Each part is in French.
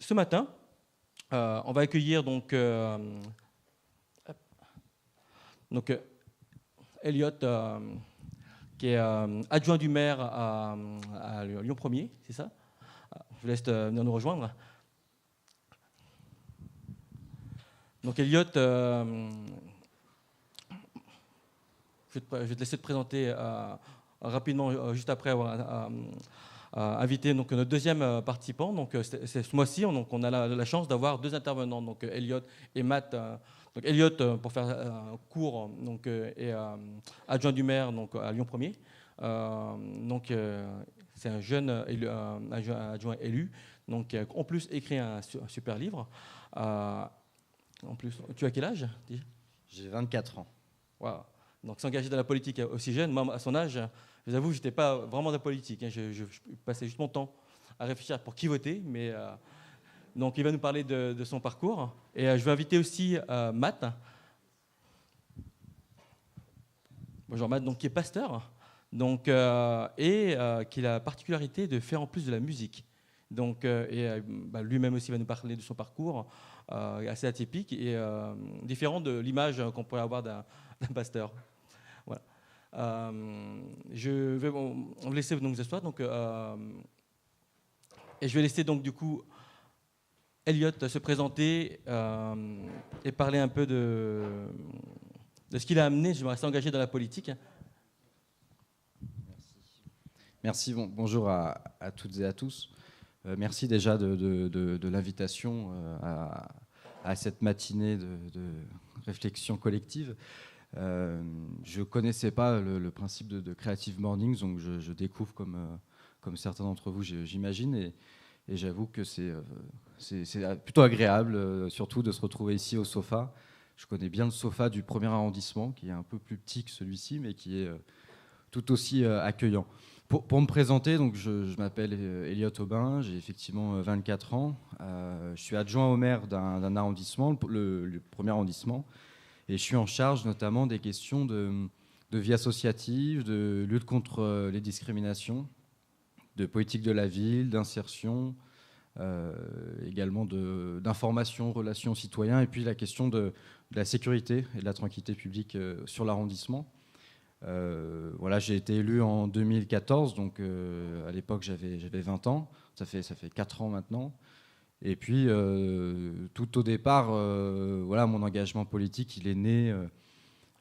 ce matin, on va accueillir donc Elliot, qui est adjoint du maire à Lyon 1er, c'est ça? Je vous laisse venir nous rejoindre. Donc Elliot, je vais te laisser te présenter rapidement, juste après avoir invité donc, notre deuxième participant. Donc, ce mois-ci, on a la chance d'avoir deux intervenants, donc Elliot et Matt. Donc, Elliot, pour faire court, donc, est adjoint du maire donc, à Lyon 1er. Donc, c'est un jeune adjoint élu, donc, qui a en plus écrit un super livre. En plus, tu as quel âge? J'ai 24 ans. Wow. Donc s'engager dans la politique aussi jeune, moi à son âge, je vous avoue, je n'étais pas vraiment dans la politique. Je passais juste mon temps à réfléchir pour qui voter. Mais, donc il va nous parler de son parcours. Et je vais inviter aussi Matt. Bonjour Matt, donc, qui est pasteur donc, qui a la particularité de faire en plus de la musique. Donc, lui-même aussi va nous parler de son parcours assez atypique et différent de l'image qu'on pourrait avoir d'un pasteur. Voilà. On va laisser donc vous asseoir. Donc, et je vais laisser donc du coup Elliot se présenter et parler un peu de ce qu'il a amené. Je me reste engagé dans la politique. Merci. Bonjour à toutes et à tous. Merci déjà de l'invitation à cette matinée de réflexion collective. Je ne connaissais pas le principe de Creative Mornings, donc je découvre comme certains d'entre vous, j'imagine, et j'avoue que c'est plutôt agréable, surtout de se retrouver ici au sofa. Je connais bien le sofa du 1er arrondissement, qui est un peu plus petit que celui-ci, mais qui est tout aussi accueillant. Pour me présenter, donc je m'appelle Elliot Aubin, j'ai effectivement 24 ans. Je suis adjoint au maire d'un arrondissement, le 1er arrondissement, et je suis en charge notamment des questions de vie associative, de lutte contre les discriminations, de politique de la ville, d'insertion, également d'information, relations citoyens, et puis la question de la sécurité et de la tranquillité publique sur l'arrondissement. Voilà, j'ai été élu en 2014, donc à l'époque j'avais 20 ans, ça fait 4 ans maintenant. Et puis tout au départ, voilà, mon engagement politique, il est né,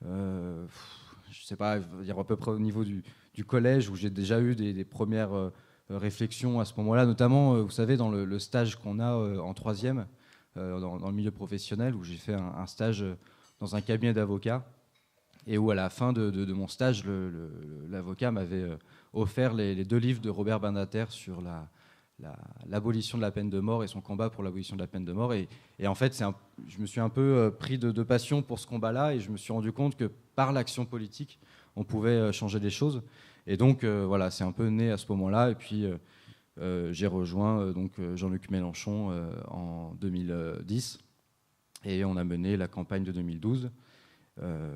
je sais pas, dire à peu près au niveau du collège, où j'ai déjà eu des premières réflexions à ce moment-là, notamment, vous savez, dans le stage qu'on a en 3e, dans le milieu professionnel, où j'ai fait un stage dans un cabinet d'avocats. Et où à la fin de mon stage, l'avocat m'avait offert les 2 livres de Robert Badinter sur l'abolition de la peine de mort et son combat pour l'abolition de la peine de mort. Et en fait, je me suis un peu pris de passion pour ce combat-là, et je me suis rendu compte que par l'action politique, on pouvait changer des choses. Et donc, voilà, c'est un peu né à ce moment-là. Et puis, j'ai rejoint donc Jean-Luc Mélenchon en 2010. Et on a mené la campagne de 2012.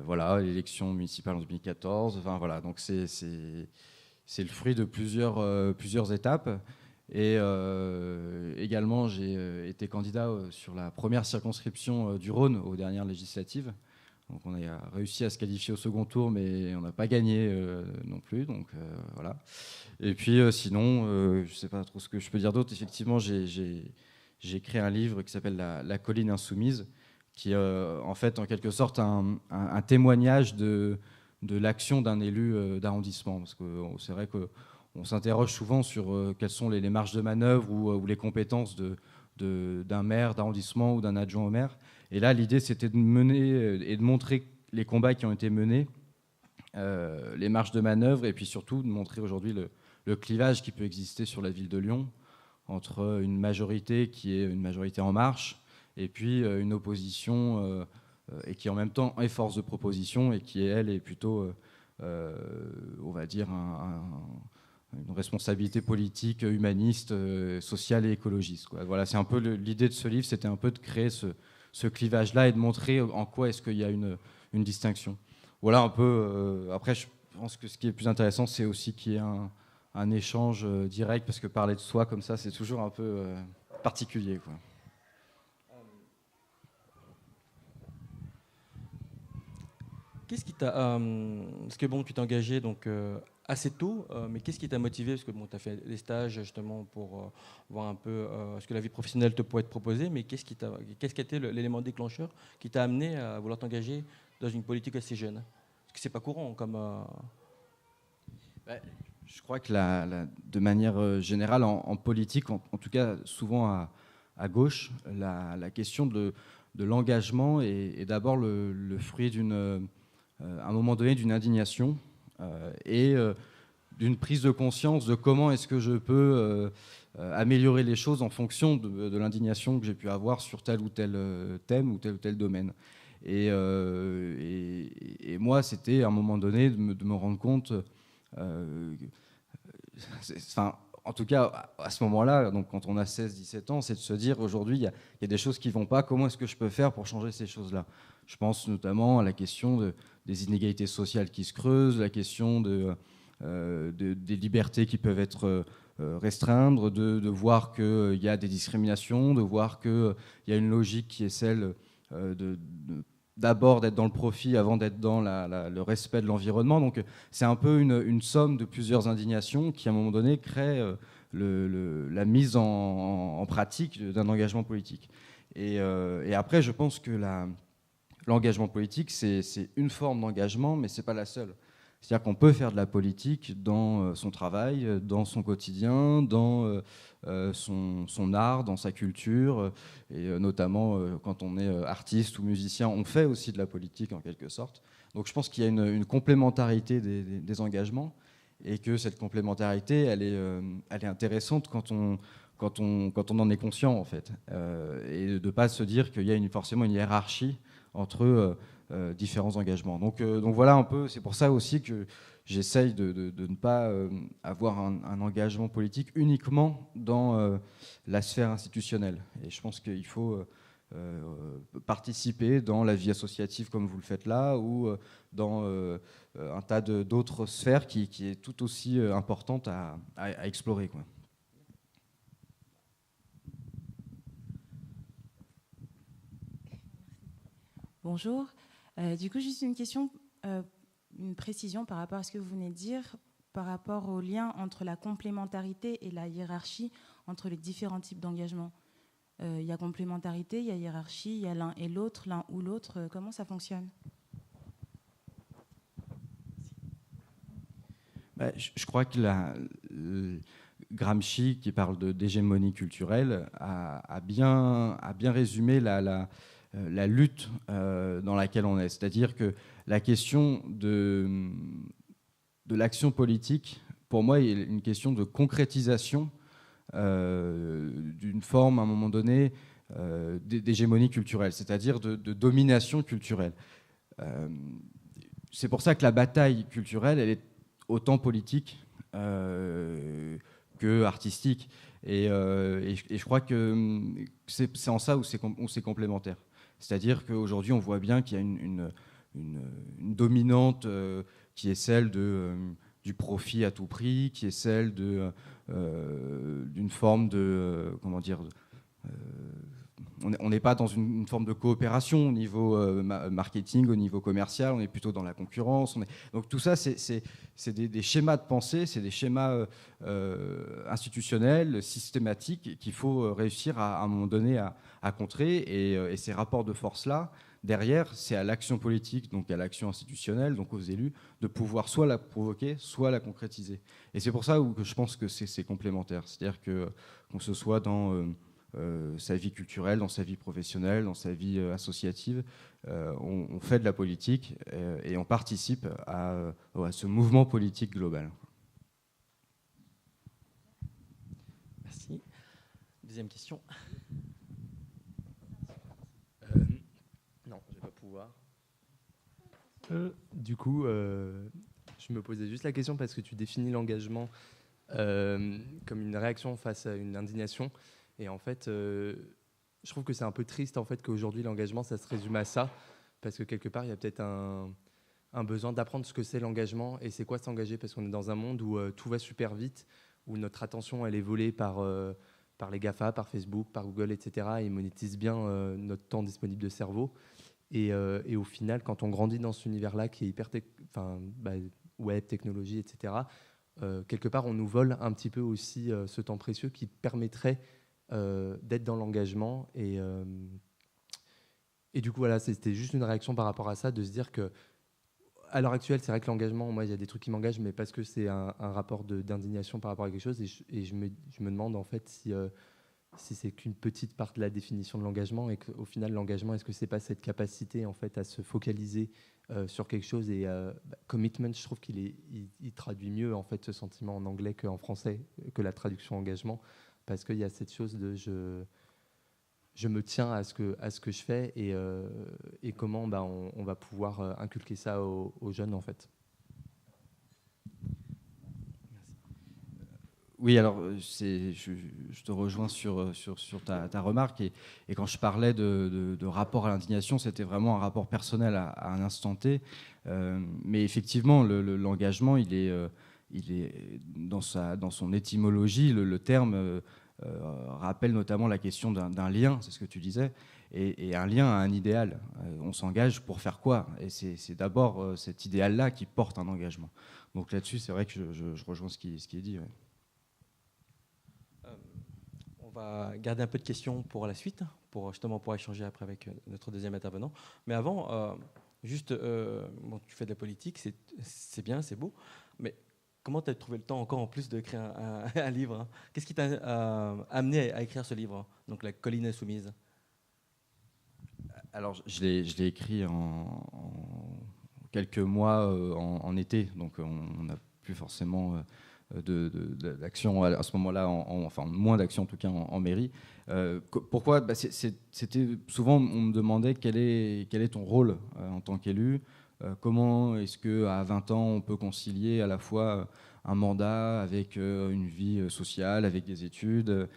Voilà, l'élection municipale en 2014. Enfin, voilà, donc c'est le fruit de plusieurs étapes. Et également, j'ai été candidat sur la première circonscription du Rhône aux dernières législatives. Donc on a réussi à se qualifier au second tour, mais on n'a pas gagné non plus. Donc voilà. Et puis sinon, je ne sais pas trop ce que je peux dire d'autre. Effectivement, j'ai créé un livre qui s'appelle La colline insoumise, qui est en fait en quelque sorte un témoignage de l'action d'un élu d'arrondissement. Parce que c'est vrai qu'on s'interroge souvent sur quelles sont les marges de manœuvre ou les compétences d'un maire d'arrondissement ou d'un adjoint au maire. Et là, l'idée, c'était de mener et de montrer les combats qui ont été menés, les marges de manœuvre, et puis surtout de montrer aujourd'hui le clivage qui peut exister sur la ville de Lyon entre une majorité qui est une majorité en marche, et puis une opposition et qui en même temps est force de proposition et qui, elle, est plutôt, on va dire, une responsabilité politique, humaniste, sociale et écologiste, quoi. Voilà, c'est un peu l'idée de ce livre, c'était un peu de créer ce clivage-là et de montrer en quoi est-ce qu'il y a une distinction. Voilà un peu. Après, je pense que ce qui est plus intéressant, c'est aussi qu'il y ait un échange direct, parce que parler de soi comme ça, c'est toujours un peu particulier, quoi. Qu'est-ce qui t'a, parce que bon, tu t'es engagé donc assez tôt, mais qu'est-ce qui t'a motivé? Parce que bon, tu as fait des stages justement pour voir un peu ce que la vie professionnelle te pourrait te proposer, mais qu'est-ce qui a été l'élément déclencheur qui t'a amené à vouloir t'engager dans une politique assez jeune? Parce que c'est pas courant comme. Ouais, je crois que de manière générale, en politique, en tout cas souvent à gauche, la question de l'engagement est d'abord le fruit à un moment donné d'une indignation et d'une prise de conscience de comment est-ce que je peux améliorer les choses en fonction de l'indignation que j'ai pu avoir sur tel ou tel thème ou tel domaine. Et moi, c'était à un moment donné de me rendre compte, enfin, en tout cas à ce moment-là, donc quand on a 16-17 ans, c'est de se dire aujourd'hui, il y a des choses qui ne vont pas, comment est-ce que je peux faire pour changer ces choses-là? Je pense notamment à la question des inégalités sociales qui se creusent, la question des libertés qui peuvent être restreindre, de voir qu'il y a des discriminations, de voir qu'il y a une logique qui est celle d'abord d'être dans le profit avant d'être dans le respect de l'environnement. Donc c'est un peu une somme de plusieurs indignations qui, à un moment donné, crée la mise en pratique d'un engagement politique. Et après, je pense que l'engagement politique, c'est une forme d'engagement, mais ce n'est pas la seule. C'est-à-dire qu'on peut faire de la politique dans son travail, dans son quotidien, dans son art, dans sa culture, et notamment quand on est artiste ou musicien, on fait aussi de la politique en quelque sorte. Donc je pense qu'il y a une complémentarité des engagements, et que cette complémentarité, elle est intéressante quand on en est conscient, en fait, et de ne pas se dire qu'il y a forcément une hiérarchie entre différents engagements. Donc voilà un peu, c'est pour ça aussi que j'essaye de ne pas avoir un engagement politique uniquement dans la sphère institutionnelle. Et je pense qu'il faut participer dans la vie associative comme vous le faites là, ou dans un tas d'autres sphères qui est tout aussi importante à explorer, quoi. Bonjour. Du coup, juste une question, une précision par rapport à ce que vous venez de dire, par rapport au lien entre la complémentarité et la hiérarchie entre les différents types d'engagement. Il y a complémentarité, il y a hiérarchie, il y a l'un et l'autre, l'un ou l'autre. Comment ça fonctionne? Je crois que Gramsci, qui parle d'hégémonie culturelle, a bien résumé la lutte dans laquelle on est. C'est-à-dire que la question de l'action politique, pour moi, est une question de concrétisation d'une forme, à un moment donné, d'hégémonie culturelle, c'est-à-dire de domination culturelle. C'est pour ça que la bataille culturelle, elle est autant politique que artistique. Et je crois que c'est en ça où c'est complémentaire. C'est-à-dire qu'aujourd'hui, on voit bien qu'il y a une dominante qui est celle du profit à tout prix, qui est celle d'une forme de... comment dire on n'est pas dans une forme de coopération au niveau marketing, au niveau commercial, on est plutôt dans la concurrence. Donc tout ça, c'est des schémas de pensée, c'est des schémas institutionnels, systématiques, qu'il faut réussir à un moment donné à contrer. Et ces rapports de force-là, derrière, c'est à l'action politique, donc à l'action institutionnelle, donc aux élus, de pouvoir soit la provoquer, soit la concrétiser. Et c'est pour ça que je pense que c'est complémentaire. C'est-à-dire qu'on se soit dans... sa vie culturelle, dans sa vie professionnelle, dans sa vie associative. On fait de la politique et on participe à ce mouvement politique global. Merci. Deuxième question. Non, je ne vais pas pouvoir. Du coup, je me posais juste la question parce que tu définis l'engagement comme une réaction face à une indignation. Et en fait, je trouve que c'est un peu triste en fait, qu'aujourd'hui, l'engagement, ça se résume à ça. Parce que quelque part, il y a peut-être un besoin d'apprendre ce que c'est l'engagement et c'est quoi s'engager. Parce qu'on est dans un monde où tout va super vite, où notre attention, elle est volée par par les GAFA, par Facebook, par Google, etc. Ils monétisent bien notre temps disponible de cerveau. Et au final, quand on grandit dans cet univers-là qui est hyper web, technologie, etc., quelque part, on nous vole un petit peu aussi ce temps précieux qui permettrait d'être dans l'engagement. Et du coup, voilà, c'était juste une réaction par rapport à ça, de se dire que à l'heure actuelle, c'est vrai que l'engagement, moi, il y a des trucs qui m'engagent, mais parce que c'est un rapport d'indignation par rapport à quelque chose. Et je me demande, en fait, si c'est qu'une petite part de la définition de l'engagement, et qu'au final, l'engagement, est-ce que c'est pas cette capacité, en fait, à se focaliser sur quelque chose. Et commitment, je trouve qu'il traduit mieux, en fait, ce sentiment en anglais qu'en français, que la traduction engagement, parce qu'il y a cette chose de je me tiens à ce que je fais, et comment on va pouvoir inculquer ça aux jeunes, en fait. Oui, alors je te rejoins sur ta remarque, et quand je parlais de rapport à l'indignation, c'était vraiment un rapport personnel à un instant T, mais effectivement l'engagement, il est dans son étymologie, le terme rappelle notamment la question d'un lien, c'est ce que tu disais, et un lien à un idéal. On s'engage pour faire quoi? Et c'est d'abord cet idéal-là qui porte un engagement. Donc là-dessus, c'est vrai que je rejoins ce qui est dit. Ouais. On va garder un peu de questions pour la suite, pour échanger après avec notre deuxième intervenant. Mais avant, tu fais de la politique, c'est bien, c'est beau, mais comment tu as trouvé le temps encore en plus d'écrire un livre, hein? Qu'est-ce qui t'a amené à écrire ce livre, hein, donc La colline insoumise? Alors, je l'ai écrit en quelques mois en été, donc on n'a plus forcément d'action à ce moment-là, enfin moins d'action en tout cas en mairie. Pourquoi? C'était souvent, on me demandait quel est ton rôle en tant qu'élu. Comment est-ce qu'à 20 ans, on peut concilier à la fois un mandat avec une vie sociale, avec des études,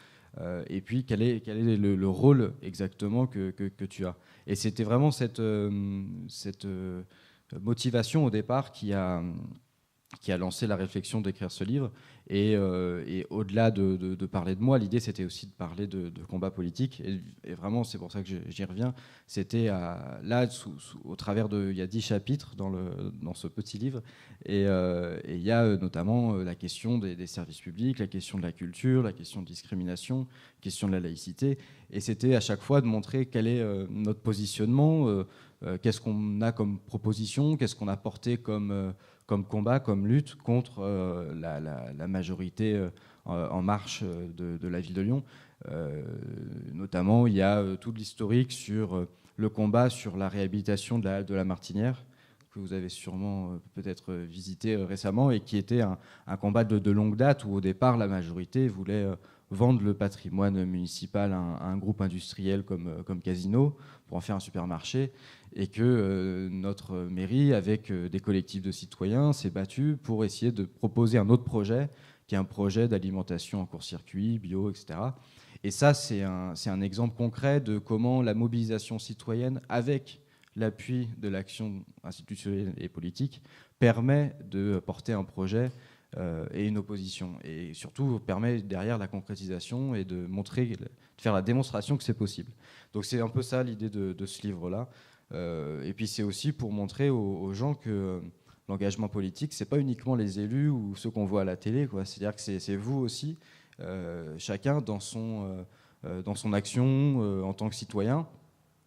et puis quel est le rôle exactement que tu as. Et c'était vraiment cette motivation au départ qui a lancé la réflexion d'écrire ce livre. Et au-delà de parler de moi, l'idée c'était aussi de parler de combat politique. Et vraiment, c'est pour ça que j'y reviens. C'était là, au travers il y a 10 chapitres dans ce petit livre. Et il y a notamment la question des services publics, la question de la culture, la question de discrimination, la question de la laïcité. Et c'était à chaque fois de montrer quel est notre positionnement, qu'est-ce qu'on a comme proposition, qu'est-ce qu'on a porté comme combat, comme lutte contre la majorité en marche de la ville de Lyon. Notamment, il y a tout l'historique sur le combat sur la réhabilitation de la halle de la Martinière, que vous avez sûrement peut-être visité récemment, et qui était un combat de longue date, où au départ, la majorité voulait vendre le patrimoine municipal à un groupe industriel comme Casino pour en faire un supermarché, et que notre mairie, avec des collectifs de citoyens, s'est battue pour essayer de proposer un autre projet, qui est un projet d'alimentation en court-circuit, bio, etc. Et ça, c'est un exemple concret de comment la mobilisation citoyenne, avec l'appui de l'action institutionnelle et politique, permet de porter un projet et une opposition. Et surtout, permet derrière la concrétisation et de faire la démonstration que c'est possible. Donc c'est un peu ça l'idée de ce livre-là. Et puis c'est aussi pour montrer aux gens que l'engagement politique, c'est pas uniquement les élus ou ceux qu'on voit à la télé, quoi. C'est-à-dire que c'est vous aussi, chacun dans son action en tant que citoyen,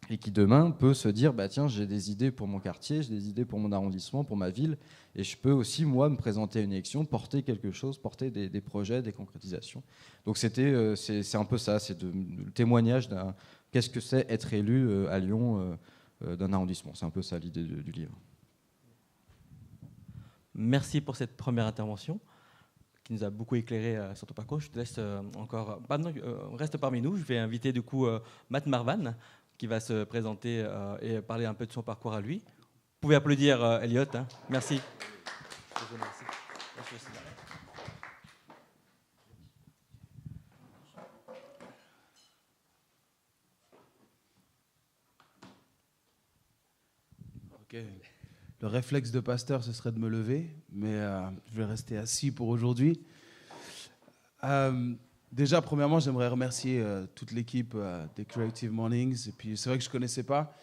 et qui demain peut se dire tiens, j'ai des idées pour mon quartier, j'ai des idées pour mon arrondissement, pour ma ville, et je peux aussi moi me présenter à une élection, porter quelque chose, porter des projets, des concrétisations. Donc c'est un peu ça, c'est le témoignage d'un qu'est-ce que c'est être élu à Lyon d'un arrondissement. C'est un peu ça l'idée du livre. Merci pour cette première intervention qui nous a beaucoup éclairé sur ton parcours. Je te laisse encore... reste parmi nous. Je vais inviter du coup Matt Marvan qui va se présenter et parler un peu de son parcours à lui. Vous pouvez applaudir Elliot. Hein. Merci. Ok. Le réflexe de pasteur, ce serait de me lever, mais je vais rester assis pour aujourd'hui. Déjà, premièrement, j'aimerais remercier toute l'équipe des Creative Mornings. Et puis, c'est vrai que je ne connaissais pas.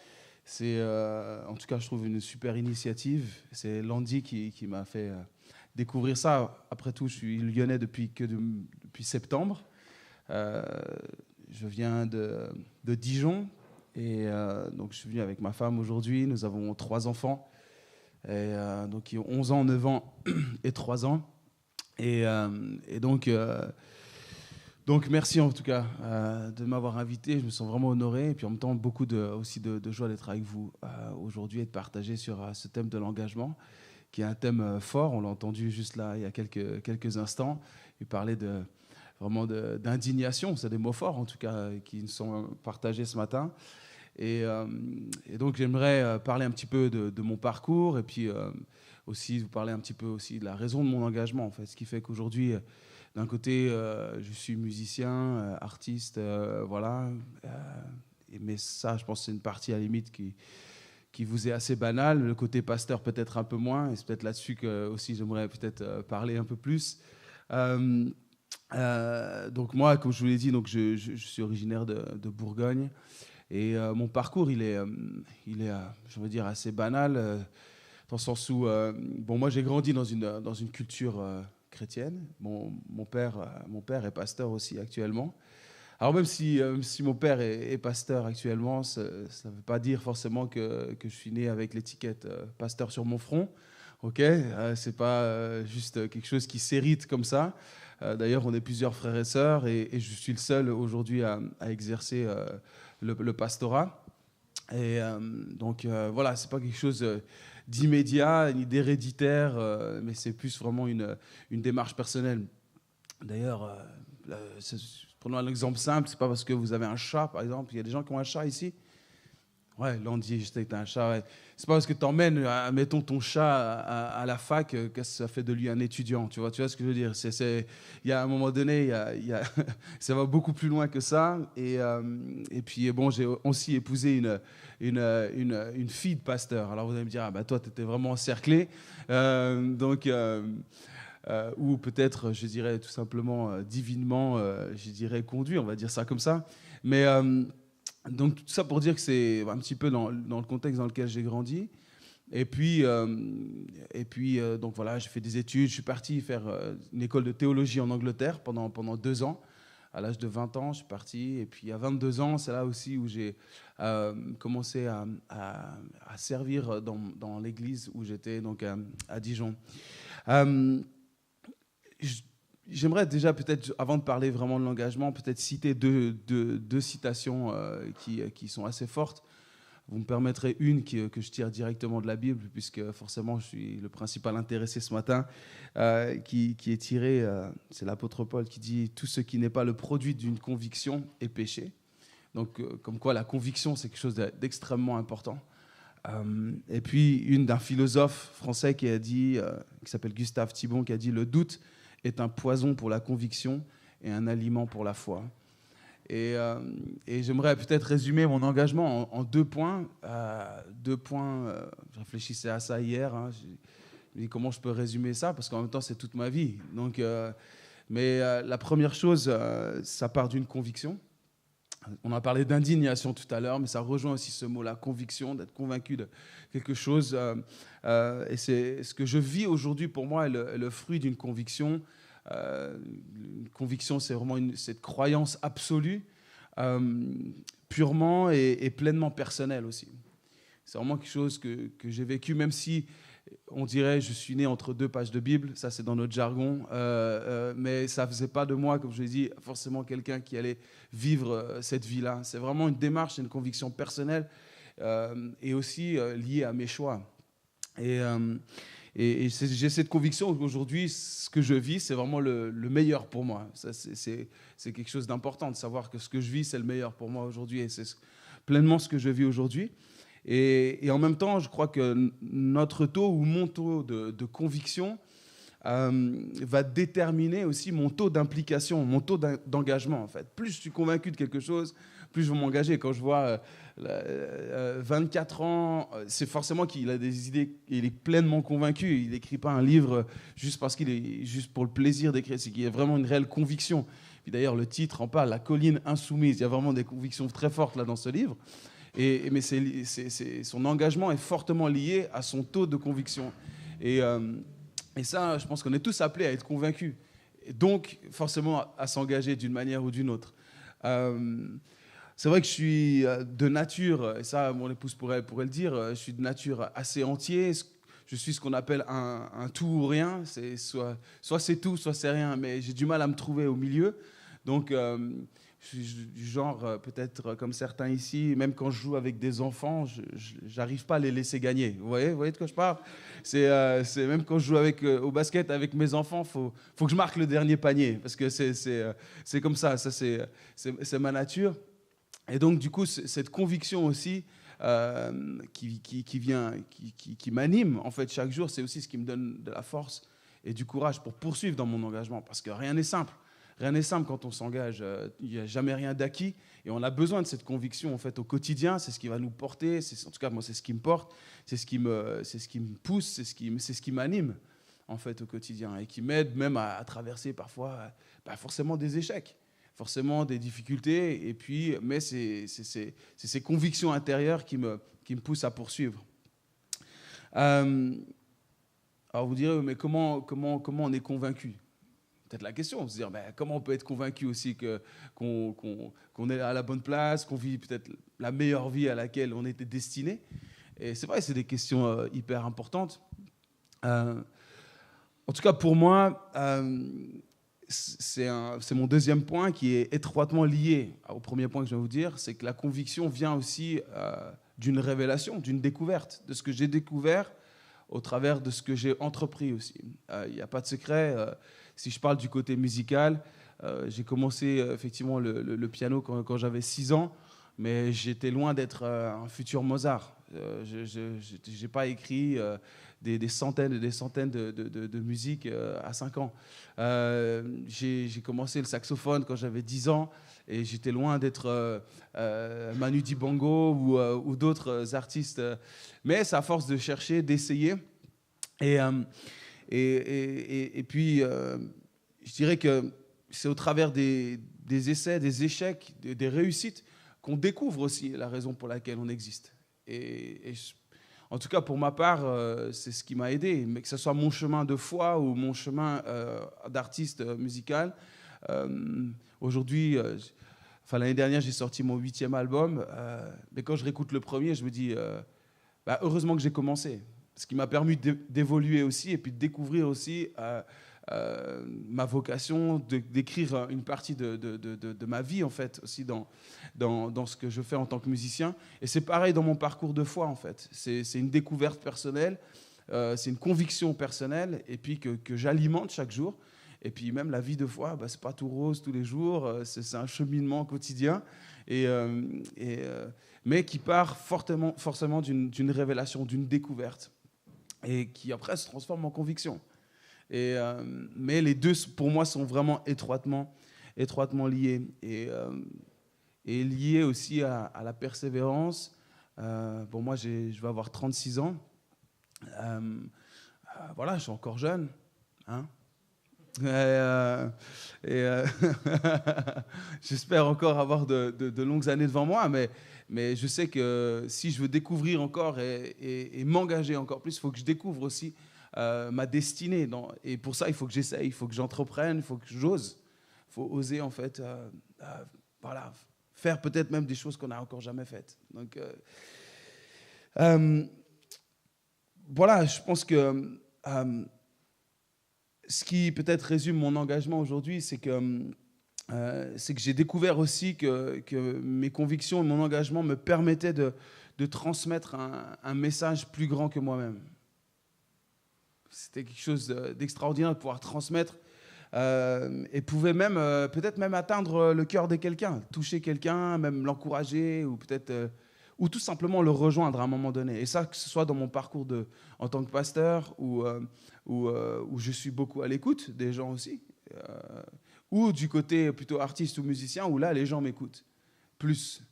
C'est, en tout cas, je trouve une super initiative. C'est Landy qui m'a fait découvrir ça. Après tout, je suis lyonnais depuis septembre. Je viens de Dijon. Et donc, je suis venu avec ma femme aujourd'hui. Nous avons 3 enfants. Et, donc, ils ont 11 ans, 9 ans et 3 ans. Et donc... Donc merci en tout cas de m'avoir invité, je me sens vraiment honoré et puis en même temps beaucoup aussi de joie d'être avec vous aujourd'hui et de partager sur ce thème de l'engagement qui est un thème fort, on l'a entendu juste là il y a quelques instants, il parlait vraiment d'indignation, c'est des mots forts en tout cas qui nous sont partagés ce matin et donc j'aimerais parler un petit peu de mon parcours et puis aussi vous parler un petit peu aussi de la raison de mon engagement en fait, ce qui fait qu'aujourd'hui d'un côté, je suis musicien, artiste, voilà. Mais ça, je pense que c'est une partie à la limite qui vous est assez banale. Le côté pasteur, peut-être un peu moins. Et c'est peut-être là-dessus que aussi j'aimerais peut-être parler un peu plus. Donc moi, comme je vous l'ai dit, donc je suis originaire de Bourgogne. Et mon parcours, il est je veux dire, assez banal. Dans le sens où, bon, moi, j'ai grandi dans une culture... chrétienne. Mon père est pasteur aussi actuellement. Alors même si mon père est pasteur actuellement, ça ne veut pas dire forcément que je suis né avec l'étiquette pasteur sur mon front. Ok, c'est pas juste quelque chose qui s'hérite comme ça. D'ailleurs, on est plusieurs frères et sœurs et je suis le seul aujourd'hui à exercer le pastorat. Et donc voilà, c'est pas quelque chose d'immédiat ni d'héréditaire, mais c'est plus vraiment une démarche personnelle. D'ailleurs, prenons un exemple simple, c'est pas parce que vous avez un chat, par exemple, il y a des gens qui ont un chat ici. Ouais, Landy, je sais que tu as un chat. Ouais. C'est pas parce que tu emmènes, mettons, ton chat à la fac que ça fait de lui un étudiant. Tu vois ce que je veux dire. Il y a un moment donné, ça va beaucoup plus loin que ça. Et puis, bon, j'ai aussi épousé une fille de pasteur. Alors, vous allez me dire, ah, bah, toi, tu étais vraiment encerclé. Ou peut-être, je dirais, tout simplement, divinement, je dirais, conduit, on va dire ça comme ça. Mais... donc tout ça pour dire que c'est un petit peu dans le contexte dans lequel j'ai grandi. Et puis donc voilà, j'ai fait des études. Je suis parti faire une école de théologie en Angleterre pendant 2 ans. À l'âge de 20 ans, je suis parti. Et puis à 22 ans, c'est là aussi où j'ai commencé à servir dans l'église où j'étais, donc à Dijon. J'aimerais déjà peut-être, avant de parler vraiment de l'engagement, peut-être citer deux citations qui sont assez fortes. Vous me permettrez une que je tire directement de la Bible, puisque forcément je suis le principal intéressé ce matin, qui est tirée, c'est l'apôtre Paul qui dit « Tout ce qui n'est pas le produit d'une conviction est péché ». Donc comme quoi la conviction c'est quelque chose d'extrêmement important. Et puis une d'un philosophe français qui s'appelle Gustave Thibon, qui a dit « Le doute est un poison pour la conviction et un aliment pour la foi ». Et j'aimerais peut-être résumer mon engagement en 2 points. Je réfléchissais à ça hier. Je me dis comment je peux résumer ça, parce qu'en même temps, c'est toute ma vie. Donc, mais la première chose, ça part d'une conviction. On a parlé d'indignation tout à l'heure, mais ça rejoint aussi ce mot-là, conviction, d'être convaincu de quelque chose. Et c'est ce que je vis aujourd'hui, pour moi, est le fruit d'une conviction. Une conviction, c'est vraiment cette croyance absolue, purement et pleinement personnelle aussi. C'est vraiment quelque chose que j'ai vécu, même si on dirait je suis né entre 2 pages de Bible, ça c'est dans notre jargon, mais ça ne faisait pas de moi, comme je l'ai dit, forcément quelqu'un qui allait vivre cette vie-là. C'est vraiment une démarche, une conviction personnelle et aussi liée à mes choix. Et j'ai cette conviction qu'aujourd'hui, ce que je vis, c'est vraiment le meilleur pour moi. Ça, c'est quelque chose d'important de savoir que ce que je vis, c'est le meilleur pour moi aujourd'hui. Et c'est pleinement ce que je vis aujourd'hui. Et en même temps, je crois que notre taux ou mon taux de conviction va déterminer aussi mon taux d'implication, mon taux d'engagement, en fait. Plus je suis convaincu de quelque chose, plus je vais m'engager. Quand je vois 24 ans, c'est forcément qu'il a des idées, il est pleinement convaincu. Il n'écrit pas un livre juste parce qu'il est juste pour le plaisir d'écrire, c'est qu'il y a vraiment une réelle conviction. Puis d'ailleurs, le titre en parle, La colline insoumise. Il y a vraiment des convictions très fortes là dans ce livre. Mais son engagement est fortement lié à son taux de conviction. Et ça, je pense qu'on est tous appelés à être convaincus. Et donc, forcément, à s'engager d'une manière ou d'une autre. C'est vrai que je suis de nature, et ça, mon épouse pourrait le dire, je suis de nature assez entier. Je suis ce qu'on appelle un tout ou rien. C'est soit c'est tout, soit c'est rien. Mais j'ai du mal à me trouver au milieu. Donc, je suis du genre, peut-être comme certains ici, même quand je joue avec des enfants, je n'arrive pas à les laisser gagner. Vous voyez de quoi je parle? C'est même quand je joue au basket avec mes enfants, faut que je marque le dernier panier. Parce que c'est comme ça. Ça, c'est ma nature. Et donc, du coup, cette conviction aussi qui m'anime en fait chaque jour, c'est aussi ce qui me donne de la force et du courage pour poursuivre dans mon engagement. Parce que rien n'est simple. Rien n'est simple quand on s'engage. Il n'y a jamais rien d'acquis. Et on a besoin de cette conviction en fait, au quotidien. C'est ce qui va nous porter. En tout cas, moi, c'est ce qui me porte. C'est ce qui me pousse. C'est ce qui m'anime en fait, au quotidien. Et qui m'aide même à traverser parfois forcément des échecs. Forcément des difficultés, mais c'est ces convictions intérieures qui me poussent à poursuivre. Alors vous direz, mais comment on est convaincu? Peut-être la question, on se dire, comment on peut être convaincu aussi qu'on est à la bonne place, qu'on vit peut-être la meilleure vie à laquelle on était destiné. Et c'est vrai, c'est des questions hyper importantes. En tout cas, pour moi, c'est mon deuxième point qui est étroitement lié au premier point que je vais vous dire, c'est que la conviction vient aussi d'une révélation, d'une découverte, de ce que j'ai découvert au travers de ce que j'ai entrepris aussi. Il n'y a pas de secret. Si je parle du côté musical, j'ai commencé effectivement le piano quand j'avais 6 ans, mais j'étais loin d'être un futur Mozart. Je n'ai pas écrit des centaines et des centaines de musiques à 5 ans. J'ai commencé le saxophone quand j'avais 10 ans et j'étais loin d'être Manu Dibango ou d'autres artistes. Mais c'est à force de chercher, d'essayer. Et puis, je dirais que c'est au travers des essais, des échecs, des réussites qu'on découvre aussi la raison pour laquelle on existe. En tout cas, pour ma part, c'est ce qui m'a aidé. Mais que ce soit mon chemin de foi ou mon chemin d'artiste musical. Aujourd'hui, l'année dernière, j'ai sorti mon 8e album. Mais quand je réécoute le premier, je me dis, heureusement que j'ai commencé. Ce qui m'a permis d'évoluer aussi et puis de découvrir aussi ma vocation, d'écrire une partie de ma vie, en fait, aussi dans ce que je fais en tant que musicien. Et c'est pareil dans mon parcours de foi, en fait. C'est une découverte personnelle, c'est une conviction personnelle, et puis que j'alimente chaque jour. Et puis même la vie de foi, c'est pas tout rose tous les jours, c'est un cheminement quotidien, mais qui part forcément d'une révélation, d'une découverte, et qui après se transforme en conviction. Mais les deux, pour moi, sont vraiment étroitement liés. Et liés aussi à la persévérance. Pour moi, je vais avoir 36 ans. Voilà, je suis encore jeune. Hein. J'espère encore avoir de longues années devant moi, mais je sais que si je veux découvrir encore et m'engager encore plus, il faut que je découvre aussi ma destinée. Et pour ça, il faut que j'essaye, il faut que j'entreprenne, il faut que j'ose. Il faut oser, en fait, faire peut-être même des choses qu'on n'a encore jamais faites. Donc, voilà, je pense que ce qui peut-être résume mon engagement aujourd'hui, c'est que j'ai découvert aussi que mes convictions et mon engagement me permettaient de transmettre un message plus grand que moi-même. C'était quelque chose d'extraordinaire de pouvoir transmettre et pouvait même peut-être même atteindre le cœur de quelqu'un, toucher quelqu'un, même l'encourager ou peut-être ou tout simplement le rejoindre à un moment donné. Et ça, que ce soit dans mon parcours en tant que pasteur où je suis beaucoup à l'écoute des gens aussi, ou du côté plutôt artiste ou musicien où là les gens m'écoutent plus.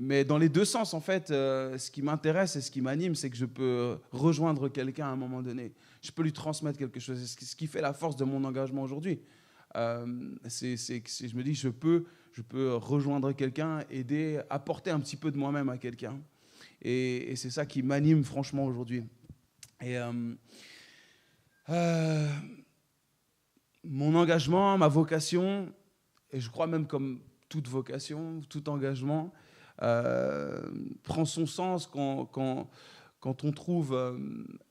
Mais dans les deux sens, en fait, ce qui m'intéresse et ce qui m'anime, c'est que je peux rejoindre quelqu'un à un moment donné. Je peux lui transmettre quelque chose. C'est ce qui fait la force de mon engagement aujourd'hui. Je me dis, je peux rejoindre quelqu'un, aider, apporter un petit peu de moi-même à quelqu'un. Et c'est ça qui m'anime franchement aujourd'hui. Et mon engagement, ma vocation, et je crois même comme toute vocation, tout engagement, prend son sens quand on trouve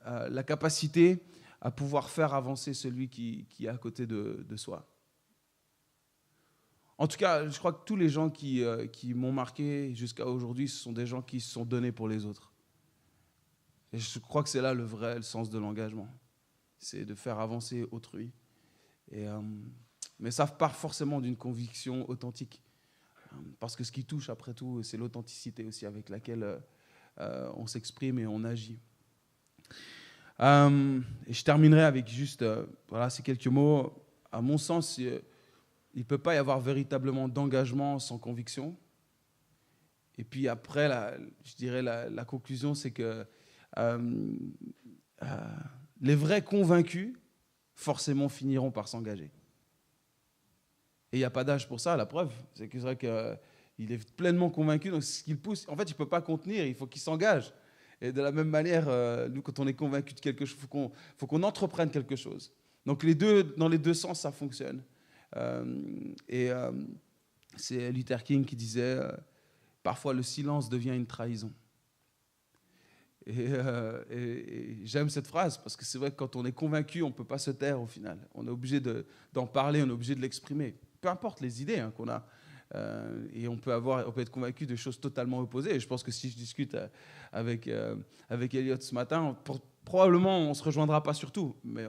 la capacité à pouvoir faire avancer celui qui est à côté de soi. En tout cas, je crois que tous les gens qui m'ont marqué jusqu'à aujourd'hui, ce sont des gens qui se sont donnés pour les autres. Et je crois que c'est là le sens de l'engagement. C'est de faire avancer autrui. Mais ça part forcément d'une conviction authentique. Parce que ce qui touche, après tout, c'est l'authenticité aussi avec laquelle on s'exprime et on agit. Et je terminerai avec juste ces quelques mots. À mon sens, il ne peut pas y avoir véritablement d'engagement sans conviction. Et puis après, je dirais la conclusion, c'est que les vrais convaincus, forcément, finiront par s'engager. Et il n'y a pas d'âge pour ça, la preuve. C'est vrai qu'il est pleinement convaincu, donc ce qu'il pousse, en fait, il ne peut pas contenir, il faut qu'il s'engage. Et de la même manière, nous, quand on est convaincu de quelque chose, il faut qu'on entreprenne quelque chose. Donc dans les deux sens, ça fonctionne. C'est Luther King qui disait parfois le silence devient une trahison. Et j'aime cette phrase parce que c'est vrai que quand on est convaincu, on ne peut pas se taire au final. On est obligé d'en parler, on est obligé de l'exprimer. Peu importe les idées qu'on a. Et on peut être convaincu de choses totalement opposées. Et je pense que si je discute avec Elliot ce matin, probablement on ne se rejoindra pas sur tout, mais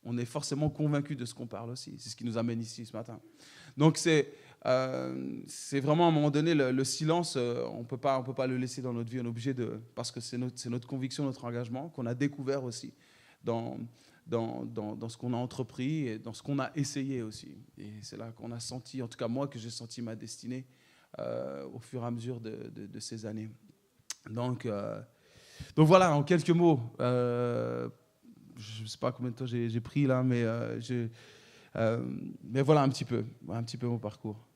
on est forcément convaincu de ce qu'on parle aussi. C'est ce qui nous amène ici ce matin. Donc c'est vraiment à un moment donné le silence, on peut pas le laisser dans notre vie. On est obligé parce que c'est notre conviction, notre engagement qu'on a découvert aussi dans ce qu'on a entrepris et dans ce qu'on a essayé aussi. Et c'est là qu'on a senti, en tout cas moi, que j'ai senti ma destinée au fur et à mesure de ces années. Donc voilà, en quelques mots. Je ne sais pas combien de temps j'ai pris là, mais voilà un petit peu mon parcours.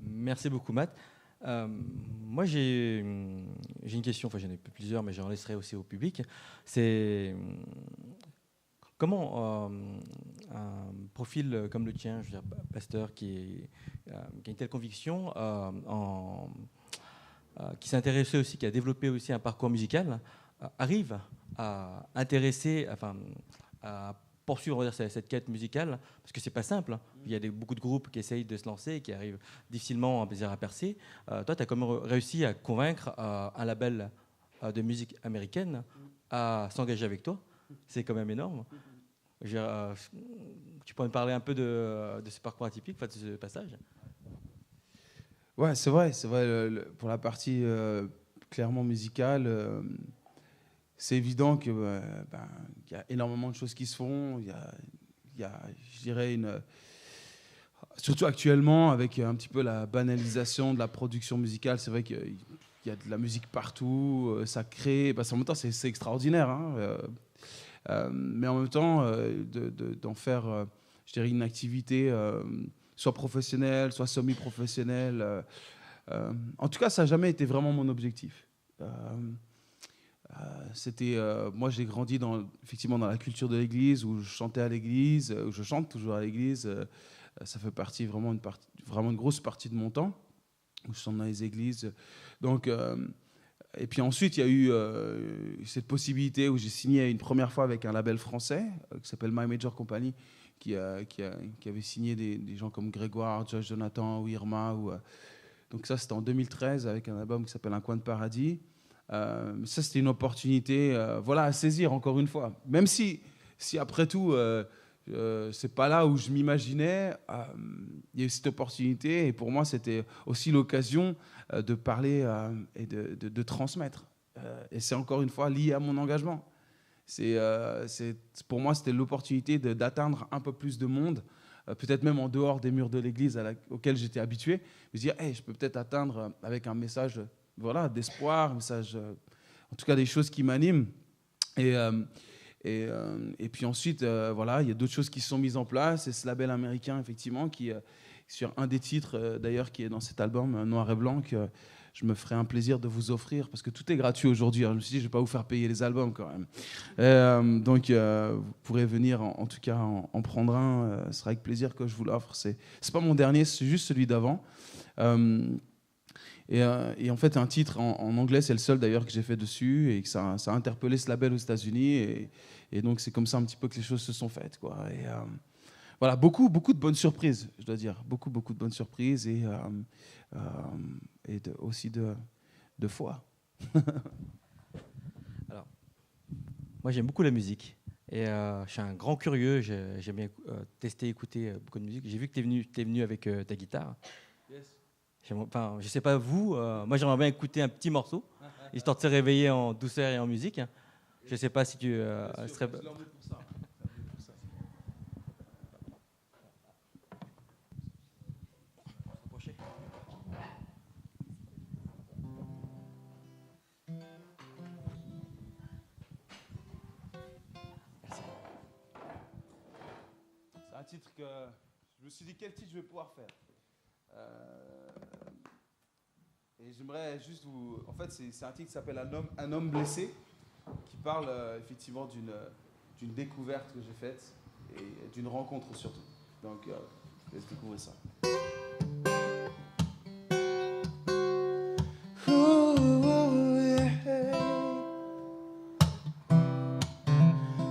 Merci beaucoup, Matt. Moi, j'ai une question, enfin j'en ai plusieurs, mais j'en laisserai aussi au public. C'est comment un profil comme le tien, je veux dire, pasteur qui a une telle conviction, qui s'est intéressé aussi, qui a développé aussi un parcours musical, arrive à intéresser, à poursuivre, on va dire, cette quête musicale, parce que c'est pas simple. Il y a beaucoup de groupes qui essayent de se lancer et qui arrivent difficilement à percer. Toi, tu as quand même réussi à convaincre un label de musique américaine à s'engager avec toi. C'est quand même énorme. Tu pourrais me parler un peu de ce parcours atypique, de ce passage? Ouais, c'est vrai. Pour la partie clairement musicale, c'est évident qu'il y a énormément de choses qui se font. Il y a, je dirais, surtout actuellement, avec un petit peu la banalisation de la production musicale, c'est vrai qu'il y a de la musique partout, ça crée... en même temps, c'est extraordinaire. Mais en même temps, d'en faire, je dirais, une activité soit professionnelle, soit semi-professionnelle. En tout cas, ça n'a jamais été vraiment mon objectif. Moi, j'ai grandi effectivement dans la culture de l'église, où je chantais à l'église, où je chante toujours à l'église. Ça fait partie vraiment une grosse partie de mon temps, où je chante dans les églises. Donc, et puis ensuite, il y a eu cette possibilité où j'ai signé une première fois avec un label français qui s'appelle My Major Company, qui avait signé des gens comme Grégoire, Josh Jonathan ou Irma. Donc ça, c'était en 2013 avec un album qui s'appelle Un coin de paradis. Ça, c'était une opportunité à saisir encore une fois. Même si après tout, c'est pas là où je m'imaginais, il y a eu cette opportunité. Et pour moi, c'était aussi l'occasion de parler et de transmettre. Et c'est encore une fois lié à mon engagement. Pour moi, c'était l'opportunité d'atteindre un peu plus de monde, peut-être même en dehors des murs de l'église auxquels j'étais habitué. Me dire, je peux peut-être atteindre avec un message d'espoir, un message, en tout cas des choses qui m'animent. Et Et puis ensuite, voilà, il y a d'autres choses qui se sont mises en place. C'est ce label américain, effectivement, qui, sur un des titres, d'ailleurs, qui est dans cet album, Noir et Blanc, que je me ferai un plaisir de vous offrir, parce que tout est gratuit aujourd'hui. Je me suis dit, je ne vais pas vous faire payer les albums, quand même. Donc, vous pourrez venir, en tout cas, en prendre un. Ce sera avec plaisir que je vous l'offre. C'est pas mon dernier, c'est juste celui d'avant. Et en fait, un titre en anglais, c'est le seul d'ailleurs que j'ai fait dessus, et que ça a interpellé ce label aux États-Unis. Et donc, c'est comme ça un petit peu que les choses se sont faites, quoi. Et voilà, beaucoup de bonnes surprises, je dois dire. Beaucoup de bonnes surprises et aussi de foi. Alors, moi, j'aime beaucoup la musique. Et je suis un grand curieux. J'aime bien tester, écouter beaucoup de musique. J'ai vu que tu es venu avec ta guitare. Yes. Enfin, je sais pas vous, moi j'aimerais bien écouter un petit morceau, histoire de se réveiller en douceur et en musique. Je sais pas si tu serais... C'est un titre que je me suis dit quel titre je vais pouvoir faire. Et j'aimerais juste vous... En fait, c'est un titre qui s'appelle Un homme blessé, qui parle effectivement d'une découverte que j'ai faite et d'une rencontre surtout. Donc, je laisse découvrir ça.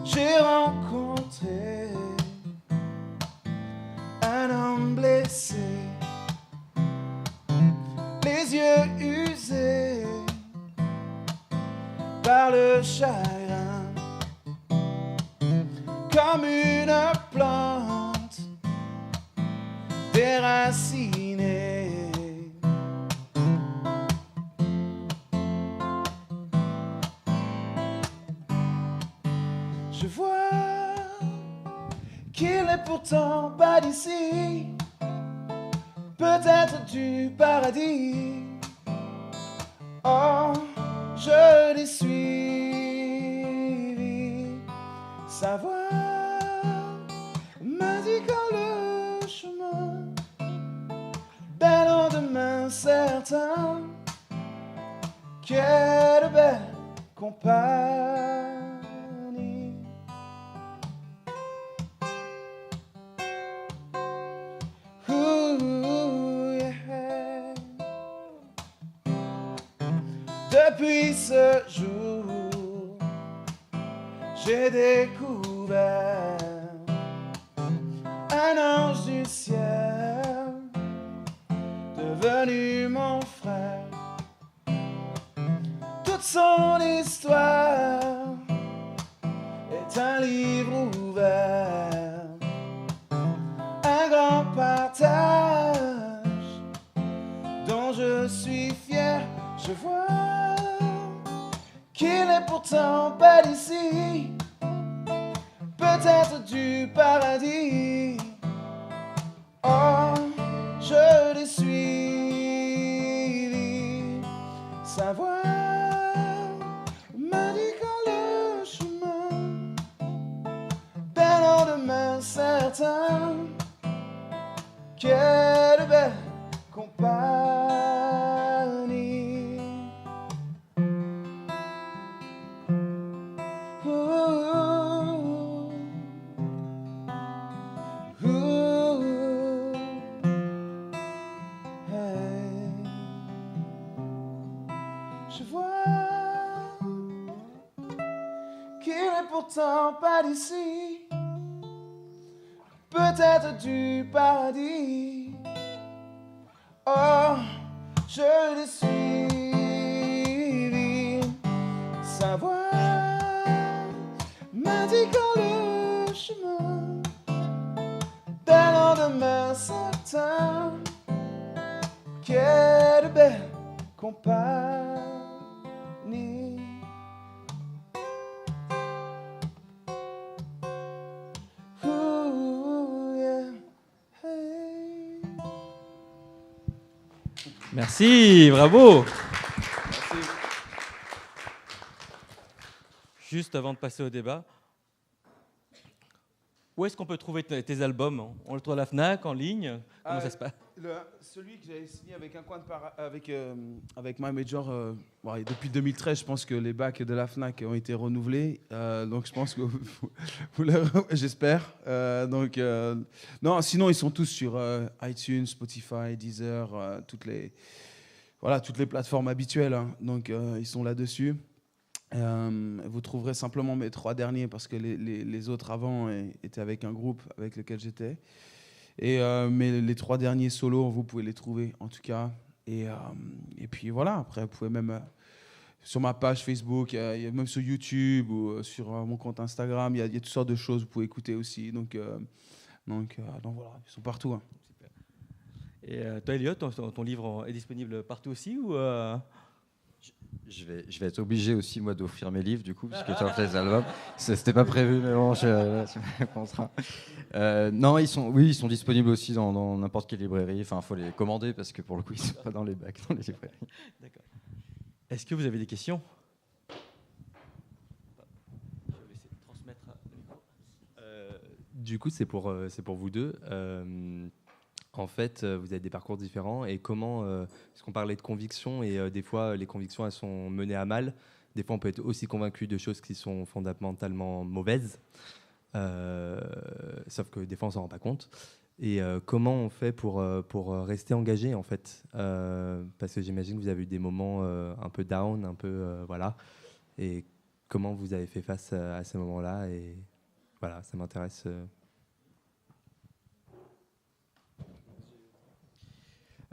J'ai rencontré un homme blessé, les yeux usés par le chagrin, comme une plante déracinée. Je vois qu'il n'est pourtant pas d'ici, peut-être du paradis. Oh, je l'ai suivi. Sa voix m'indiquant le chemin d'un lendemain certain. Quelle belle compagnie. Depuis ce jour, j'ai découvert un ange du ciel, devenu mon frère. Toute son histoire est un livre ouvert, un grand partage dont je suis fier. Je vois qu'il n'est pourtant pas d'ici, peut-être du paradis. Oh, je l'ai suivi. Sa voix m'indiquant le chemin d'un lendemain certain. Quelle belle compagnie. Je vois qu'il n'est pourtant pas d'ici, peut-être du paradis. Oh, je l'ai suivi. Sa voix m'indiquant le chemin d'un lendemain certain. Quelle belle compagnie. Ooh, yeah. Hey. Merci, bravo. Merci. Juste avant de passer au débat, Où est-ce qu'on peut trouver tes albums? On le trouve à la FNAC, en ligne? Comment ça se passe? Celui que j'avais signé avec un coin avec My Major, depuis 2013, je pense que les bacs de la FNAC ont été renouvelés. Donc je pense que j'espère. Non, sinon ils sont tous sur iTunes, Spotify, Deezer, toutes les plateformes habituelles. Hein. Donc ils sont là-dessus. Vous trouverez simplement mes 3 derniers parce que les autres avant étaient avec un groupe avec lequel j'étais. Mais les 3 derniers solos, vous pouvez les trouver en tout cas. Et puis voilà, après vous pouvez même sur ma page Facebook, même sur YouTube ou sur mon compte Instagram, il y a toutes sortes de choses que vous pouvez écouter aussi. Donc voilà, ils sont partout. Hein. Super. Et toi, Elliot, ton livre est disponible partout aussi ou Je vais être obligé aussi, moi, d'offrir mes livres, du coup, parce que tu as fait les albums. C'était pas prévu, mais bon, c'est un contrat. Non, ils sont disponibles aussi dans n'importe quelle librairie. Enfin, il faut les commander, parce que pour le coup, ils ne sont pas dans les bacs, dans les librairies. D'accord. Est-ce que vous avez des questions? Je vais essayer de transmettre le micro. Du coup, c'est pour vous deux. En fait, vous avez des parcours différents et comment, parce qu'on parlait de conviction et des fois les convictions elles sont menées à mal, des fois on peut être aussi convaincu de choses qui sont fondamentalement mauvaises, sauf que des fois on s'en rend pas compte. Et comment on fait pour rester engagé en fait, parce que j'imagine que vous avez eu des moments un peu down, un peu voilà, et comment vous avez fait face à ces moments-là et voilà, ça m'intéresse.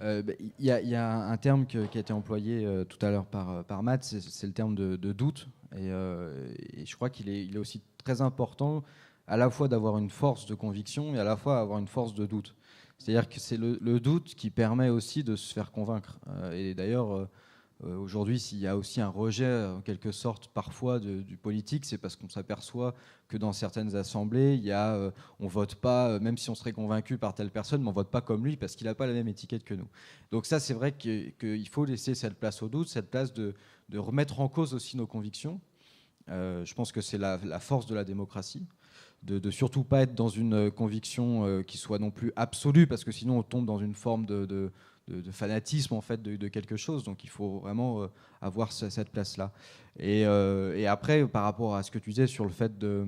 Il y a un terme qui a été employé tout à l'heure par Matt, c'est le terme de doute. Et je crois qu'il est aussi très important à la fois d'avoir une force de conviction et à la fois avoir une force de doute. C'est-à-dire que c'est le doute qui permet aussi de se faire convaincre. Et d'ailleurs, aujourd'hui, s'il y a aussi un rejet, en quelque sorte, parfois du politique, c'est parce qu'on s'aperçoit que dans certaines assemblées, on ne vote pas, même si on serait convaincu par telle personne, mais on ne vote pas comme lui parce qu'il n'a pas la même étiquette que nous. Donc ça, c'est vrai qu'il faut laisser cette place au doute, cette place de remettre en cause aussi nos convictions. Je pense que c'est la force de la démocratie, de surtout pas être dans une conviction qui soit non plus absolue, parce que sinon on tombe dans une forme de fanatisme en fait de quelque chose. Donc il faut vraiment avoir cette place-là. Et après, par rapport à ce que tu disais sur le fait de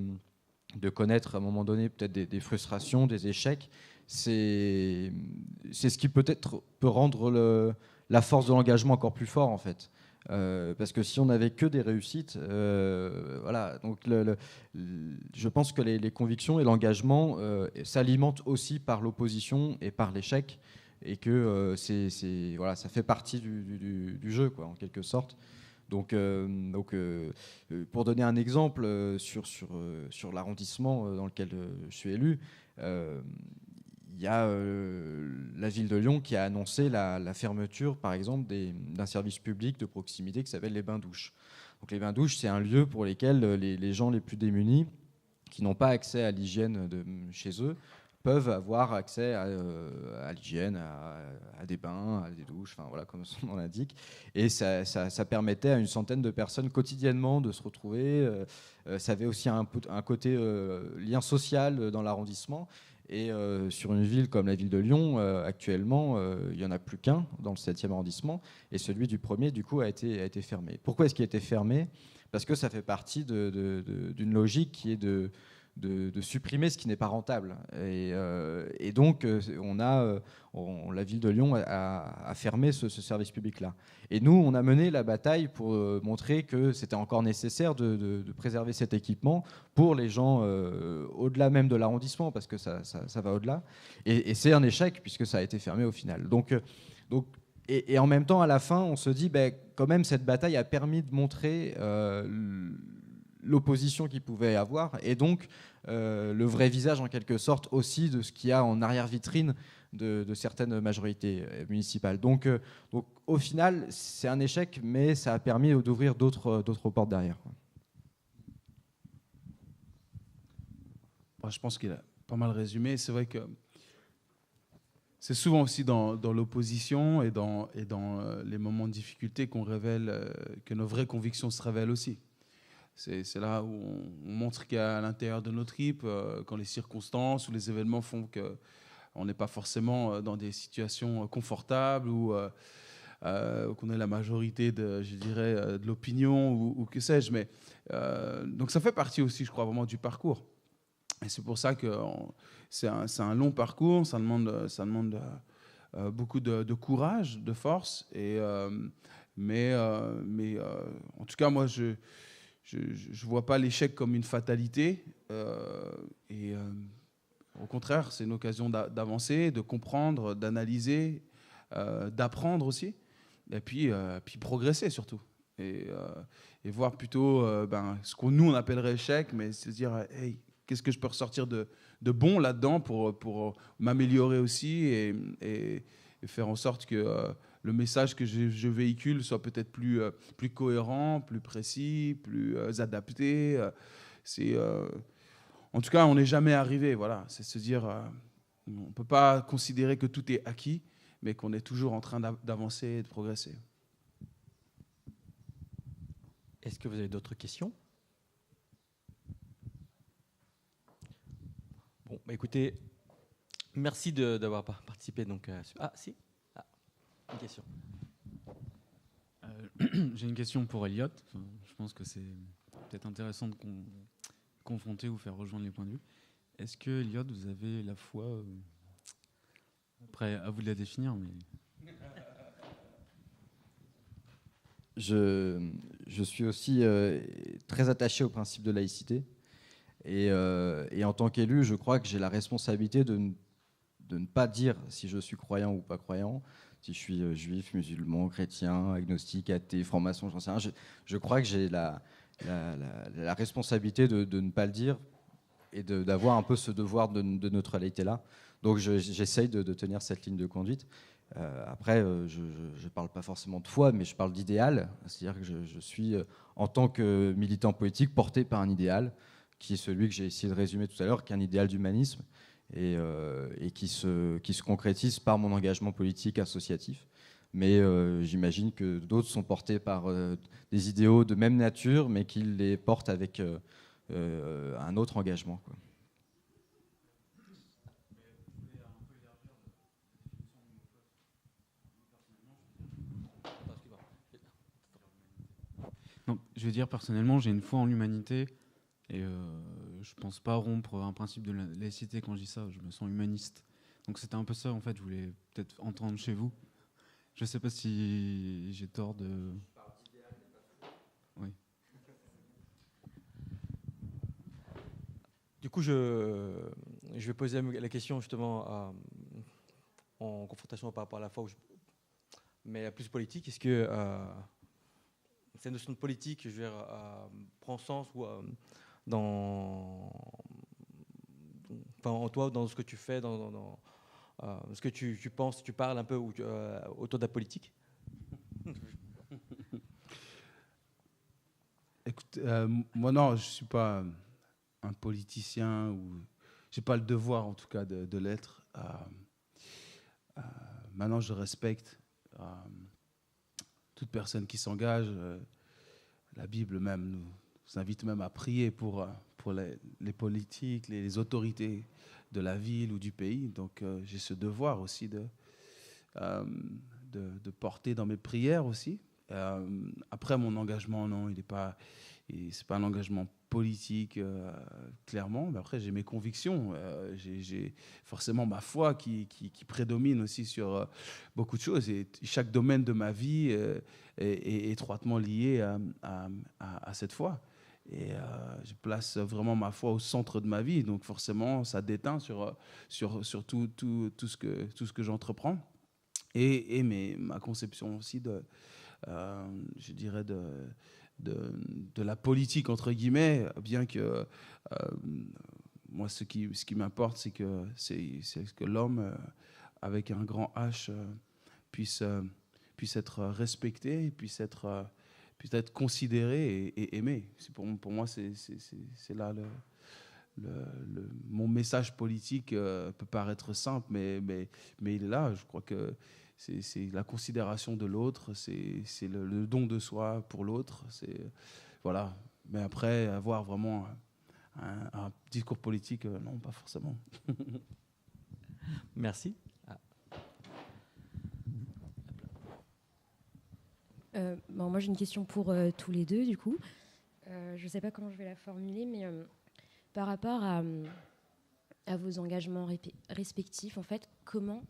connaître à un moment donné peut-être des frustrations, des échecs, c'est ce qui peut-être peut rendre la force de l'engagement encore plus fort en fait. Parce que si on n'avait que des réussites, voilà. Donc je pense que les convictions et l'engagement s'alimentent aussi par l'opposition et par l'échec, et que voilà, ça fait partie du jeu, quoi, en quelque sorte. Donc pour donner un exemple sur l'arrondissement dans lequel je suis élu, il y a la ville de Lyon qui a annoncé la fermeture, par exemple, d'un service public de proximité qui s'appelle les bains-douches. Donc les bains-douches, c'est un lieu pour lesquels les gens les plus démunis, qui n'ont pas accès à l'hygiène chez eux, peuvent avoir accès à l'hygiène, à des bains, à des douches, enfin voilà, comme son nom l'indique. Et ça permettait à une centaine de personnes quotidiennement de se retrouver. Ça avait aussi un côté lien social dans l'arrondissement. Et sur une ville comme la ville de Lyon, actuellement, il n'y en a plus qu'un dans le 7e arrondissement. Et celui du 1er, du coup, a été fermé. Pourquoi est-ce qu'il a été fermé? Parce que ça fait partie d'une logique qui est de supprimer ce qui n'est pas rentable. Et donc, la ville de Lyon a fermé ce service public-là. Et nous, on a mené la bataille pour montrer que c'était encore nécessaire de préserver cet équipement pour les gens au-delà même de l'arrondissement, parce que ça va au-delà. Et c'est un échec, puisque ça a été fermé au final. Et en même temps, à la fin, on se dit, quand même, cette bataille a permis de montrer l'opposition qu'il pouvait avoir, et donc le vrai visage en quelque sorte aussi de ce qu'il y a en arrière-vitrine de certaines majorités municipales. Donc au final, c'est un échec, mais ça a permis d'ouvrir d'autres portes derrière. Je pense qu'il a pas mal résumé. C'est vrai que c'est souvent aussi dans l'opposition et dans les moments de difficulté qu'on révèle que nos vraies convictions se révèlent aussi. C'est là où on montre qu'à l'intérieur de notre équipe, quand les circonstances ou les événements font qu'on n'est pas forcément dans des situations confortables ou qu'on ait la majorité je dirais, de l'opinion ou que sais-je. Mais, donc ça fait partie aussi, je crois, vraiment du parcours. Et c'est pour ça que c'est un long parcours, ça demande beaucoup de courage, de force. Mais en tout cas, moi, je ne vois pas l'échec comme une fatalité. Au contraire, c'est une occasion d'avancer, de comprendre, d'analyser, d'apprendre aussi. Et puis progresser surtout. Et voir plutôt ce qu'on nous on appellerait échec, mais se dire hey, qu'est-ce que je peux ressortir de bon là-dedans pour m'améliorer aussi et faire en sorte que le message que je véhicule soit peut-être plus cohérent, plus précis, plus adapté. En tout cas, on n'est jamais arrivé. Voilà, c'est se dire on ne peut pas considérer que tout est acquis, mais qu'on est toujours en train d'avancer et de progresser. Est-ce que vous avez d'autres questions? Bon, écoutez, merci d'avoir participé. Donc, si, une question. J'ai une question pour Elliot. Je pense que c'est peut-être intéressant de confronter ou faire rejoindre les points de vue. Est-ce que, Elliot, vous avez la foi après, à vous de la définir, mais... Je suis aussi très attaché au principe de laïcité. Et en tant qu'élu, je crois que j'ai la responsabilité de ne pas dire si je suis croyant ou pas croyant, si je suis juif, musulman, chrétien, agnostique, athée, franc-maçon, j'en sais rien. Je crois que j'ai la responsabilité de ne pas le dire et d'avoir un peu ce devoir de neutralité-là. Donc j'essaye de tenir cette ligne de conduite. Après, je ne parle pas forcément de foi, mais je parle d'idéal. C'est-à-dire que je suis, en tant que militant politique, porté par un idéal, qui est celui que j'ai essayé de résumer tout à l'heure, qui est un idéal d'humanisme, et qui se concrétise par mon engagement politique associatif. Mais j'imagine que d'autres sont portés par des idéaux de même nature, mais qui les portent avec un autre engagement, quoi. Non, je veux dire, personnellement, j'ai une foi en l'humanité et je pense pas rompre un principe de la laïcité quand je dis ça. Je me sens humaniste. Donc c'était un peu ça, en fait, je voulais peut-être entendre chez vous. Je sais pas si j'ai tort de... Oui. Du coup, je vais poser la question justement en confrontation par rapport à la foi, mais plus politique. Est-ce que cette notion de politique, je veux dire, prend sens ou en toi, dans ce que tu fais, dans ce que tu penses, tu parles un peu autour de la politique? Écoute, moi non, je ne suis pas un politicien ou j'ai pas le devoir en tout cas de l'être. Maintenant, je respecte toute personne qui s'engage. La Bible même nous invite même à prier pour les politiques, les autorités de la ville ou du pays. Donc j'ai ce devoir aussi de porter dans mes prières aussi. Après, mon engagement, non, c'est pas un engagement politique, clairement. Mais après, j'ai mes convictions. J'ai forcément ma foi qui prédomine aussi sur beaucoup de choses. Et chaque domaine de ma vie est étroitement lié à cette foi. Et je place vraiment ma foi au centre de ma vie. Donc forcément, ça déteint sur tout ce que j'entreprends. Et ma conception aussi je dirais de la politique, entre guillemets, bien que moi, ce qui m'importe, c'est que l'homme, avec un grand H, puisse être respecté, puisse être considéré et aimé. Pour moi, c'est là mon message politique peut paraître simple, mais il est là. Je crois que c'est la considération de l'autre, c'est le don de soi pour l'autre. Voilà. Mais après, avoir vraiment un discours politique, non, pas forcément. Merci. Bon, moi, j'ai une question pour tous les deux, du coup. Je ne sais pas comment je vais la formuler, mais par rapport à vos engagements respectifs, en fait, comment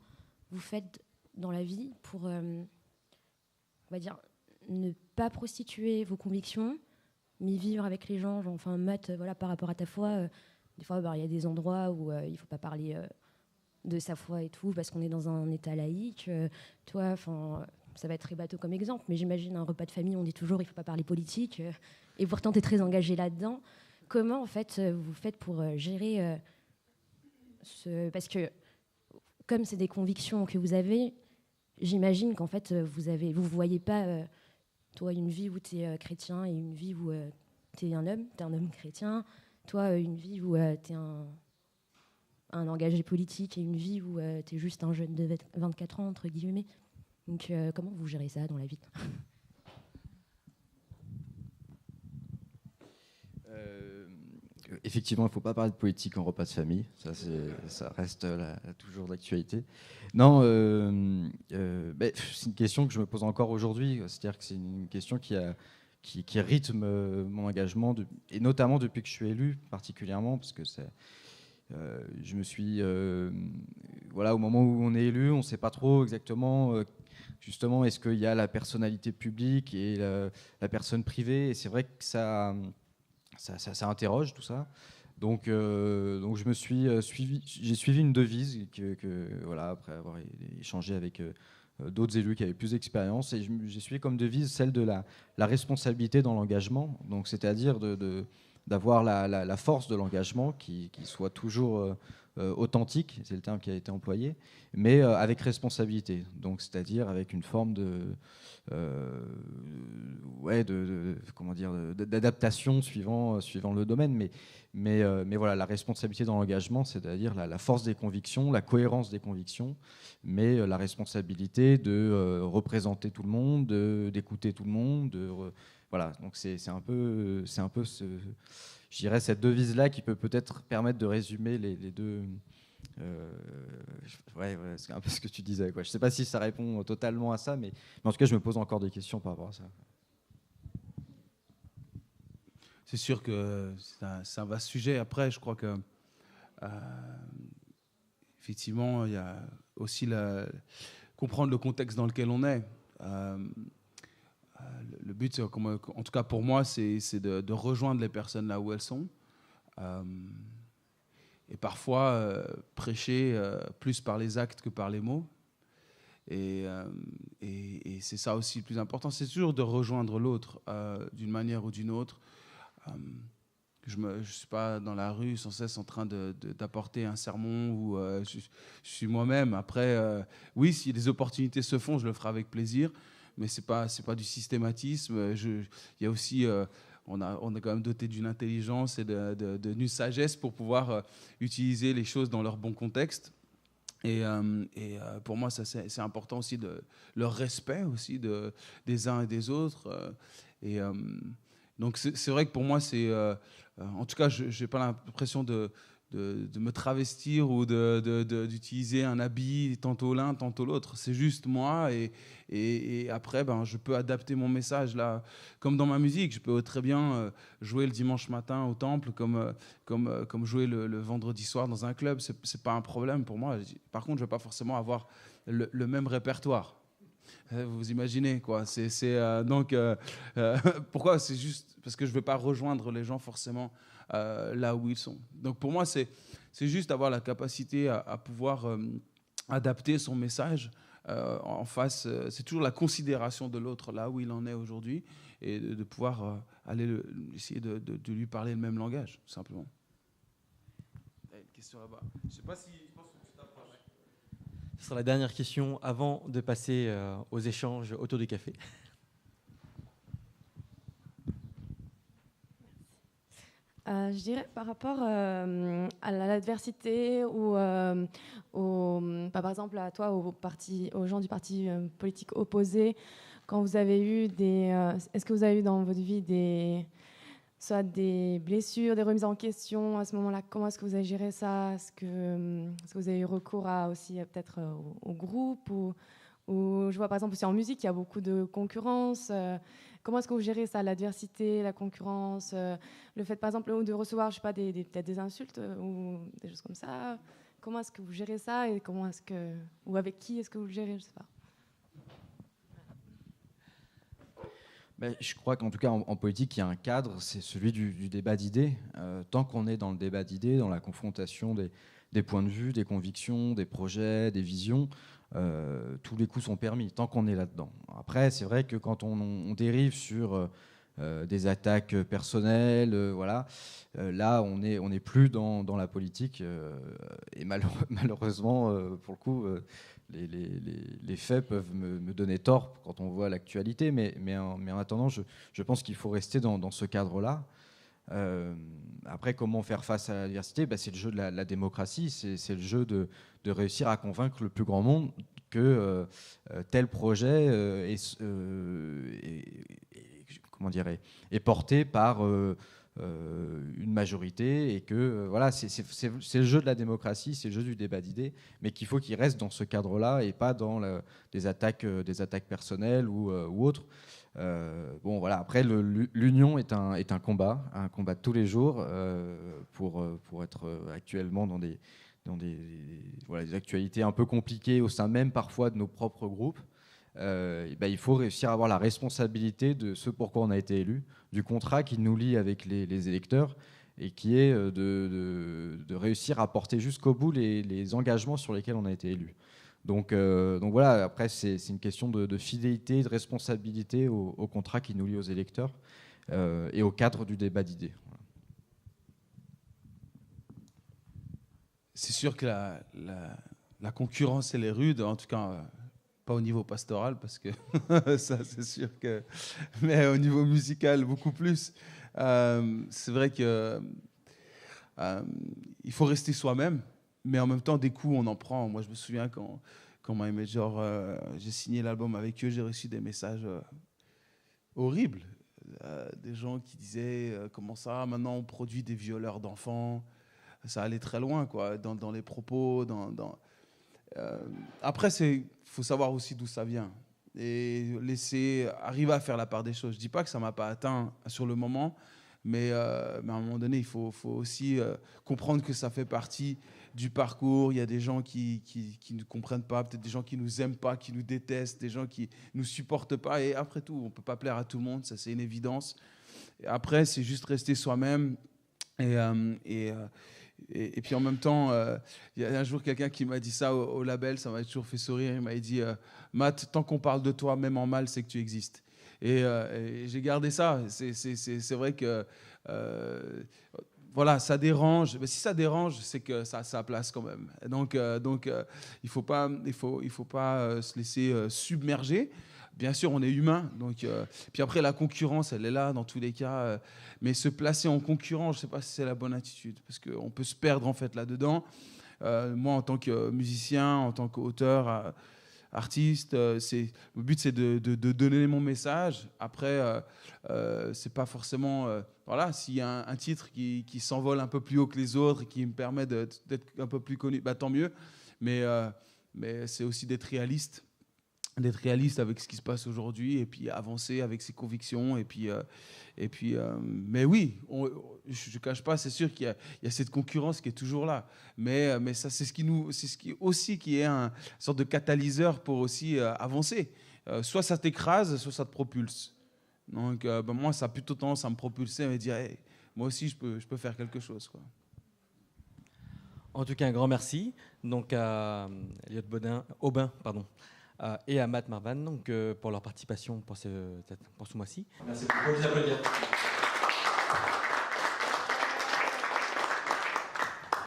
vous faites dans la vie pour, on va dire, ne pas prostituer vos convictions, mais vivre avec les gens, genre, enfin, Matt, voilà, par rapport à ta foi, des fois, il y a des endroits où il ne faut pas parler de sa foi et tout, parce qu'on est dans un état laïque. Toi, enfin, ça va être très bateau comme exemple, mais j'imagine un repas de famille, on dit toujours il ne faut pas parler politique, et pourtant tu es très engagé là-dedans. Comment, en fait, vous faites pour gérer parce que, comme c'est des convictions que vous avez, j'imagine qu'en fait, vous voyez pas, toi, une vie où tu es chrétien et une vie où tu es un homme chrétien, toi, une vie où tu es un engagé politique et une vie où tu es juste un jeune de 24 ans, entre guillemets. Donc, comment vous gérez ça dans la vie ? Effectivement, il ne faut pas parler de politique en repas de famille. Ça reste toujours d'actualité. Non, c'est une question que je me pose encore aujourd'hui. C'est-à-dire que c'est une question qui rythme mon engagement, et notamment depuis que je suis élu, particulièrement, parce que je me suis... voilà, au moment où on est élu, on ne sait pas trop exactement... justement, est-ce qu'il y a la personnalité publique et la personne privée ? Et c'est vrai que ça interroge tout ça. Donc je me suis j'ai suivi une devise voilà, après avoir échangé avec d'autres élus qui avaient plus d'expérience, et j'ai suivi comme devise celle de la responsabilité dans l'engagement. Donc c'est-à-dire d'avoir la force de l'engagement qui soit toujours authentique, c'est le terme qui a été employé, mais avec responsabilité. Donc c'est-à-dire avec une forme d'adaptation suivant le domaine, mais voilà, la responsabilité dans l'engagement, c'est-à-dire la force des convictions, la cohérence des convictions, mais la responsabilité de représenter tout le monde, d'écouter tout le monde, voilà. Donc c'est un peu je dirais cette devise-là qui peut peut-être permettre de résumer les deux. C'est un peu ce que tu disais, quoi. Je ne sais pas si ça répond totalement à ça, mais en tout cas, je me pose encore des questions par rapport à ça. C'est sûr que c'est un vaste sujet. Après, je crois que effectivement, il y a aussi comprendre le contexte dans lequel on est. Le but, en tout cas pour moi, c'est de rejoindre les personnes là où elles sont. Et parfois, prêcher plus par les actes que par les mots. Et c'est ça aussi le plus important. C'est toujours de rejoindre l'autre d'une manière ou d'une autre. Je ne suis pas dans la rue sans cesse en train d'apporter un sermon où je suis moi-même. Après, oui, si les opportunités se font, je le ferai avec plaisir. Mais c'est pas du systématisme. Il y a aussi, on est quand même doté d'une intelligence et d'une sagesse pour pouvoir utiliser les choses dans leur bon contexte. Et pour moi, ça c'est important aussi, leur respect aussi des uns et des autres. Donc c'est vrai que pour moi, en tout cas, je n'ai pas l'impression de me travestir ou d'utiliser un habit tantôt l'un, tantôt l'autre. C'est juste moi, et après, je peux adapter mon message là, comme dans ma musique. Je peux très bien jouer le dimanche matin au temple, comme jouer le vendredi soir dans un club. C'est pas un problème pour moi. Par contre, je vais pas forcément avoir le même répertoire. Vous imaginez, quoi. Donc, pourquoi ? C'est juste parce que je ne vais pas rejoindre les gens forcément là où ils sont. Donc, pour moi, c'est juste avoir la capacité à pouvoir adapter son message en face. C'est toujours la considération de l'autre là où il en est aujourd'hui, et de pouvoir essayer de lui parler le même langage, tout simplement. Il y a une question là-bas. Je ne sais pas si... Ce sera la dernière question avant de passer aux échanges autour du café. Je dirais par rapport à l'adversité ou par exemple à toi, aux gens du parti politique opposé, quand vous avez eu est-ce que vous avez eu dans votre vie soit des blessures, des remises en question à ce moment-là? Comment est-ce que vous avez géré ça? Est-ce que vous avez eu recours aussi peut-être au groupe ou je vois par exemple aussi en musique, il y a beaucoup de concurrence. Comment est-ce que vous gérez ça, l'adversité, la concurrence, le fait par exemple de recevoir, je sais pas, peut-être des insultes ou des choses comme ça? Comment est-ce que vous gérez ça et ou avec qui est-ce que vous le gérez? Je sais pas. Ben, je crois qu'en tout cas en politique, il y a un cadre, c'est celui du débat d'idées. Tant qu'on est dans le débat d'idées, dans la confrontation des points de vue, des convictions, des projets, des visions, tous les coups sont permis, tant qu'on est là-dedans. Après, c'est vrai que quand on dérive sur des attaques personnelles, voilà, là, on n'est plus dans la politique. Et malheureusement, pour le coup, les faits peuvent me donner tort quand on voit l'actualité, mais en attendant, je pense qu'il faut rester dans ce cadre-là. Après, comment faire face à l'adversité? C'est le jeu de la démocratie, c'est le jeu de réussir à convaincre le plus grand nombre que tel projet est porté par une majorité et que voilà, c'est le jeu de la démocratie, c'est le jeu du débat d'idées, mais qu'il faut qu'il reste dans ce cadre-là et pas dans des attaques personnelles ou autres. Bon voilà. Après, l'union est un combat de tous les jours pour être actuellement dans des actualités un peu compliquées au sein même parfois de nos propres groupes. Il faut réussir à avoir la responsabilité de ce pourquoi on a été élu, du contrat qui nous lie avec les électeurs et qui est de réussir à porter jusqu'au bout les engagements sur lesquels on a été élu. Donc voilà, après c'est une question de fidélité, de responsabilité au contrat qui nous lie aux électeurs et au cadre du débat d'idées. Voilà. C'est sûr que la concurrence, elle est rude, en tout cas pas au niveau pastoral, parce que ça c'est sûr que... Mais au niveau musical, beaucoup plus. C'est vrai que il faut rester soi-même, mais en même temps, des coups, on en prend. Moi, je me souviens quand My Major, j'ai signé l'album avec eux, j'ai reçu des messages horribles. Des gens qui disaient comment ça, maintenant on produit des violeurs d'enfants. Ça allait très loin, quoi, dans les propos. Après, il faut savoir aussi d'où ça vient et arriver à faire la part des choses. Je ne dis pas que ça ne m'a pas atteint sur le moment, mais à un moment donné, il faut aussi comprendre que ça fait partie du parcours. Il y a des gens qui ne comprennent pas, peut-être des gens qui ne nous aiment pas, qui nous détestent, des gens qui ne nous supportent pas. Et après tout, on ne peut pas plaire à tout le monde, ça c'est une évidence. Et après, c'est juste rester soi-même. Et puis en même temps, il y a un jour quelqu'un qui m'a dit ça au label, ça m'a toujours fait sourire. Il m'a dit Matt, tant qu'on parle de toi, même en mal, c'est que tu existes. Et j'ai gardé ça. C'est vrai que voilà, ça dérange. Mais si ça dérange, c'est que ça a sa place quand même. Donc il faut pas se laisser submerger. Bien sûr, on est humain. Donc, puis après, la concurrence, elle est là dans tous les cas. Mais se placer en concurrent, je ne sais pas si c'est la bonne attitude, parce qu'on peut se perdre en fait là-dedans. Moi, en tant que musicien, en tant qu'auteur, artiste, le but c'est de donner mon message. Après, c'est pas forcément voilà, s'il y a un titre qui s'envole un peu plus haut que les autres et qui me permet d'être un peu plus connu, tant mieux. Mais c'est aussi d'être réaliste avec ce qui se passe aujourd'hui et puis avancer avec ses convictions mais oui, je ne cache pas, c'est sûr qu'il y a cette concurrence qui est toujours là, mais ça c'est ce qui aussi qui est une sorte de catalyseur pour aussi avancer. Soit ça t'écrase, soit ça te propulse. Donc moi ça a plutôt tendance à me propulser, à me dire hey, moi aussi je peux faire quelque chose, quoi. En tout cas, un grand merci donc à Elliot Aubin, et à Matt Marvan donc, pour leur participation pour ce mois-ci. Merci beaucoup, les applaudir.